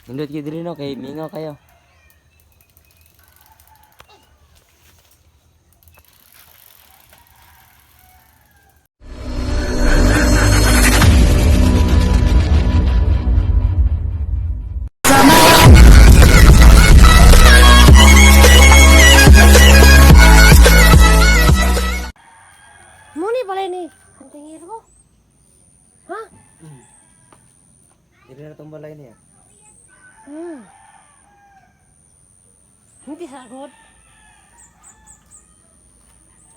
Nindot kayo diri no, kay mingaw kayo. Muni pala ini. Ang tingin ko. Ha? Diri na tong balay niya. Hindi sagot.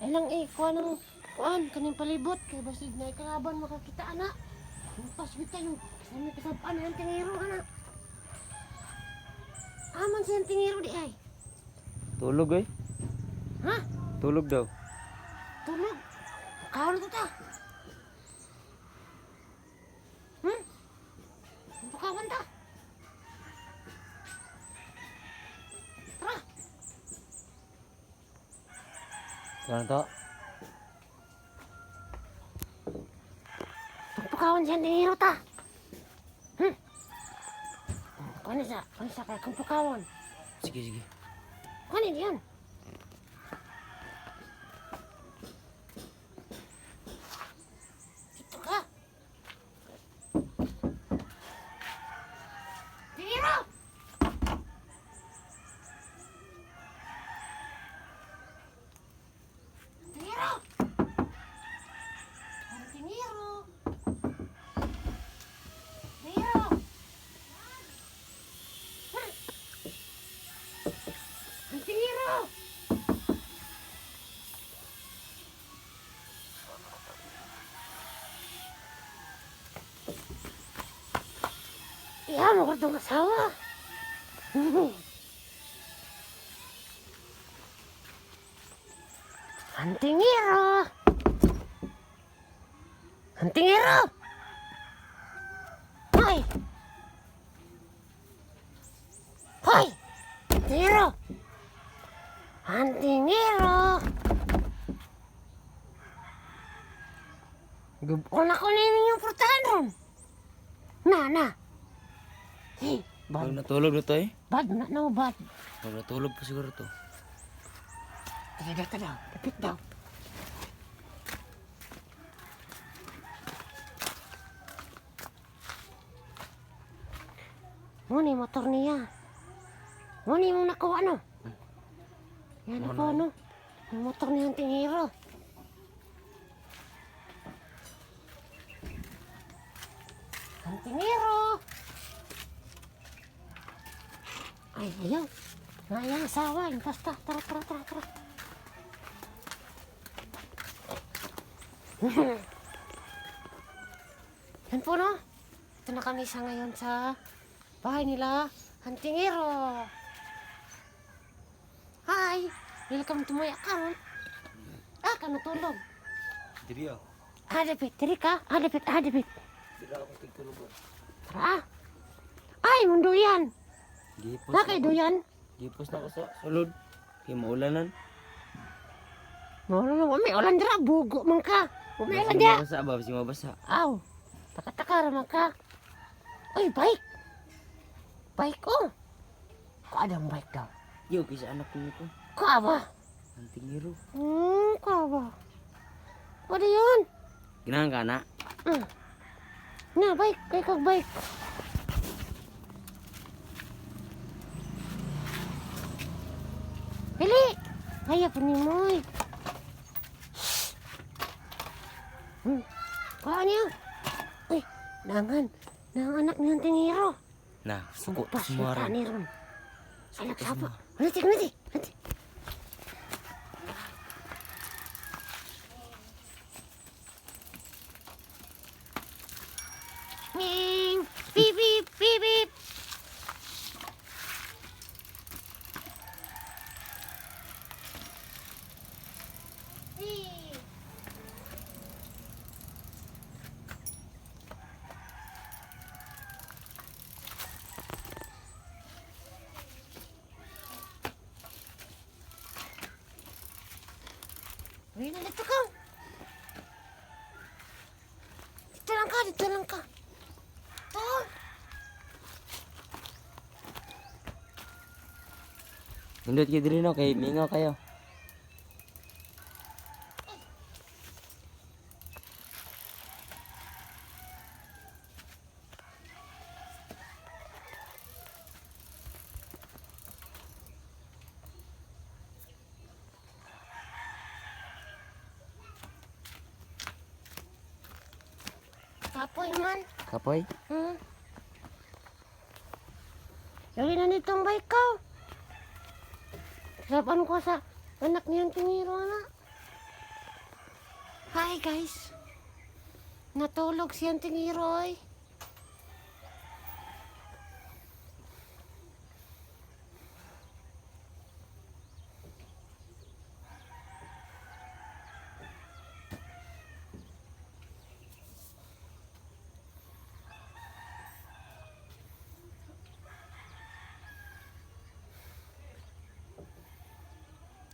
Ay lang kuan kaning palibot kay basig na kalaban makakita ana. Pas kita yung sami kasabaan ang tingiro ana. Aman siyang tingiro di ay. Tulog eh. Ha? Tulog daw. Tulog. Kaon to ta. Pakawan ta. Tara. Ano to? Pakawan siyang tingiro ta. Kanisa kaya kang pakawan. Sige, sige. Kanin yan. Dito ka. Tingiro! Tingiro! Ang tingiro! Tingiro! Ang tingiro! Iya, mo ko itong asawa. Ang tingiro! Ang tingiro! Hoy! Hoy! Tingiro! Ang tingiro! Wala ko na yung prutahan ron. Na. Hey, Pag bad. natulog na to eh. Bad na, no, bad. Pag natulog pa siguro to. Tada daw. Lapit daw. Muni motor niya. Muni mo nakuha ano? Yan ako ano? Yung motor niya ang tingiro. Ang tingiro. Ay, ayaw. Ayaw asawa. Yung basta. Tara. Yan po no. Ito na kami sa ngayon sa bahay nila. Ang tingiro. Hi. Welcome to my account. Ka natulog. Diri oh. Hadapit. Diri ka. Hadapit. Diri ako tigtulog. Tara. Ay, mundo yan. Gipos. Nakay doyan. Gipos na ko sa sulod. Kay maulanan. May ulan dira. Bugo man ka. May ulan dira. Mabasa ba? Basi mabasa. Aw. Taka raman ka. Ay, bike. Bike ko. Kaadang bike daw. Yo, kisa anak ko nito. Kaaba. Ang tingiro. Kaaba. Ano yun? Ginahan ka na. Na, bike. Kay kag bike. Pili. Kaya pa ni Moy. Kaya niya. Uy, nangan. Nang anak niyang tingiro. Nah, suko Sumpah, semua kita orang. ni ron. Anak siapa? Nanti. Ming, bip. Uy, nalito ka. Dito lang ka. Oh. Nindot kayo diri no, kay mingaw kayo. Kapoy man. Kapoy? Hmm. Sabi na nitong bike ko. Saban ko sa anak niyang tingiro na. Hi guys. Natulog siyang tingiro ay.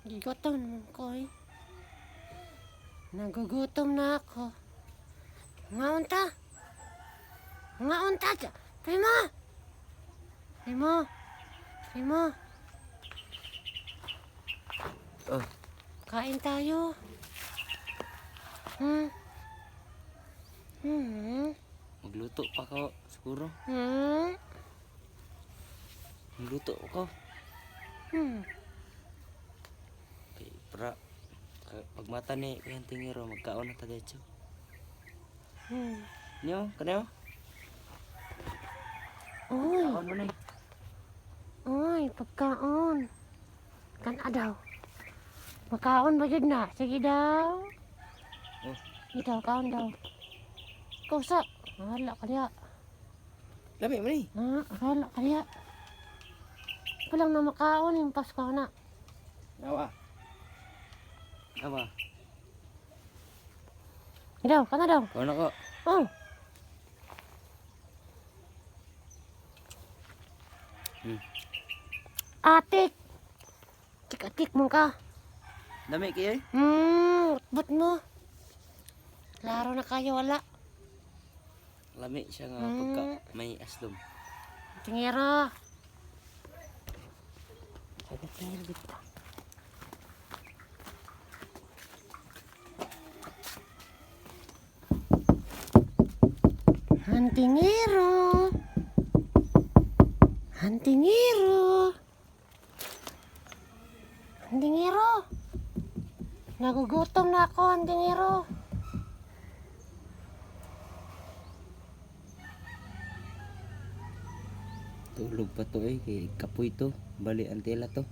Gutom naman ko eh. Nagugutom na ako. Ngaon ta. Ngaon ta. Prima. Prima. Prima. Oh, Kain tayo. Hmm. Hmm. magluto pa ko siguro. Hmm. Magluto ko. Hmm. Kay para pag mata ni kayang tingiro magkaon na tagetso. Hmm. Nyo, kanayo? Uy. Kaon mo na. Uy, pagkaon. Kana daw. Pagkaon ba yun na? Sige daw. Oh, Sige daw, kaon daw. Kusa. Wala ka niya. lami mo ni. Wala ka niya. Palang na makaon yung Pasko na. Awa. Awa. Sige daw, kana daw. Kaon ako. Oh. Hmm. Atik. Tik-atik mo ka. Dami kayo eh. Utbot mo. Laro na kayo, wala. Lami siya nga Hmm. pagka may aslom. Tingero. Sabi tingero dito. Hantingero. Hantingero. Hantingero. Nagugutom na ako, hantingero. Tulog pa to eh. Kay kapoy to. Bali ang tela to.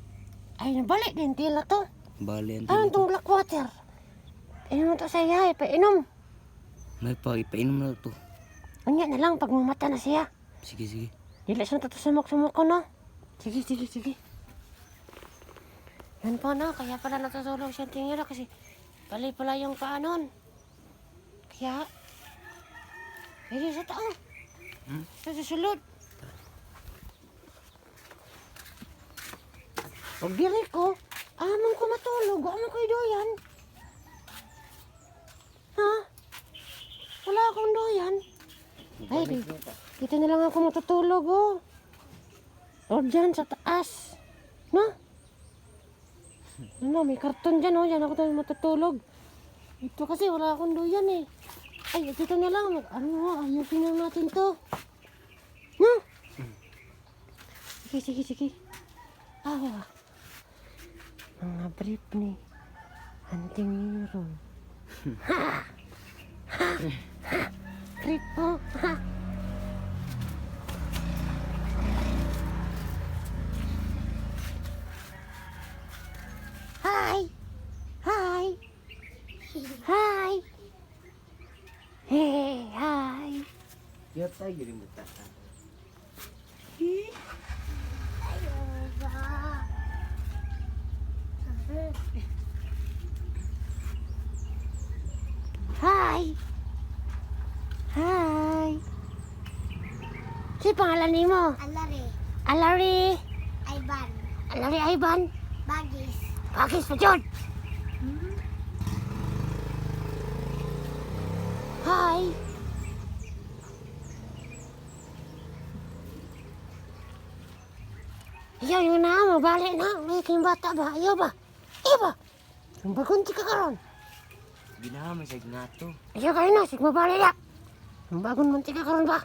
Ay, nabalik din tila to. Bali ang Ano tela to. itong black water? Inom to sa iya, painom. May pa, ipainom na to. Unya na lang pag mamata na siya. Sige, sige. Dili siya tatusumok-sumok ko, no? Sige, sige, sige. Yan po, no? Kaya pala natutulog siyang tingiro kasi pali pala yung paanon. Kaya, pwede sa tao. Hmm? Sa susulod. Pag dili ko, amang ko matulog. Amang ko doyan. Ha? Wala akong doyan. Ay, dito na lang ako matutulog, oh. O dyan, sa taas. No? Ano, may karton dyan, oh. Dyan ako tayo matutulog. Ito kasi wala akong doyan, eh. Ay, dito na lang. Ano, ayusin na natin to. No? Sige, sige, sige. Ah, mga brief ni Hantingiro. Ha! Ha! Ha! Brief po. Ha! Hi! Hi! Hi! Hey! Hi! Yat tayo giling butatan. Hi! Hi! Si pangalan ni mo? Alari, Alari! Ivan, Alari Ivan! Bagis, Bagis pa dyan! Hi! Ayaw yung na, mabalik na. May kayong bata ba? Ayaw ba? Ayaw ba? Yung bagunti ka karon. Ginahamay sa gnato. Ayaw kayo na, sig mabalik na. Yung bagon munti ka karon ba?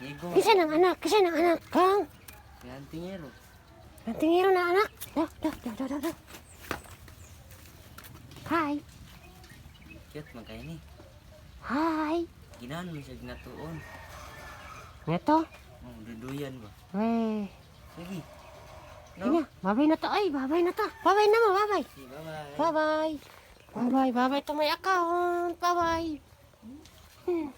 Nigo. Kisa ng anak, kang. Kaya tingero. Ang tingiro na anak. Da. Hi. Cute man kayo ni. Hi. Ginahan mo sa gnatoon. Ito. Oh, duduyan ba? Wey. Sige. Ina, babay na to. Ay, babay na to. Babay na mo, babay. Okay, bye-bye. Bye-bye. Bye-bye to my account. Bye-bye.